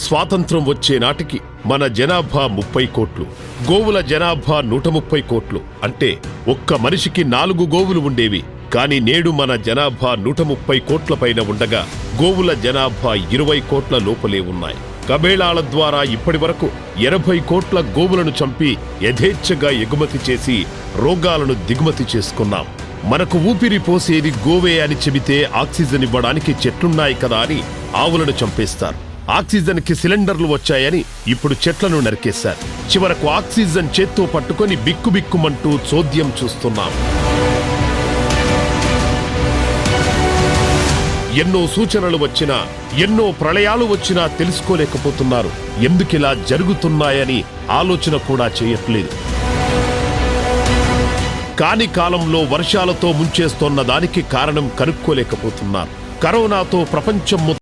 స్వాతంత్రం వచ్చే నాటికి మన జనాభా 30 కోట్లు, గోవుల జనాభా 130 కోట్లు. అంటే ఒక్క మనిషికి 4 గోవులు ఉండేవి. కాని నేడు మన జనాభా 130 కోట్ల పైన ఉండగా గోవుల జనాభా 20 కోట్ల లోపలే ఉన్నాయి. కబేళాల ద్వారా ఇప్పటి వరకు 80 కోట్ల గోవులను చంపి యథేచ్ఛగా ఎగుమతి చేసి రోగాలను దిగుమతి చేసుకున్నాం. మనకు ఊపిరి పోసేది గోవే అని చెబితే ఆక్సిజన్ ఇవ్వడానికి చెట్లున్నాయి కదా అని ఆవులను చంపేస్తారు. ఆక్సిజన్ కి సిలిండర్లు వచ్చాయని ఇప్పుడు చెట్లను నరికేశారు. చివరకు ఆక్సిజన్ చేత్తో పట్టుకొని బిక్కుబిక్కుమంటూ చోద్యం చూస్తున్నాం. ఎన్నో సూచనలు వచ్చినా, ఎన్నో ప్రళయాలు వచ్చినా తెలుసుకోలేకపోతున్నారు. ఎందుకిలా జరుగుతున్నాయని ఆలోచన కూడా చేయట్లేదు. కాని కాలంలో వర్షాలతో ముంచేస్తోన్న దానికి కారణం కనుక్కోలేకపోతున్నారు. కరోనాతో ప్రపంచం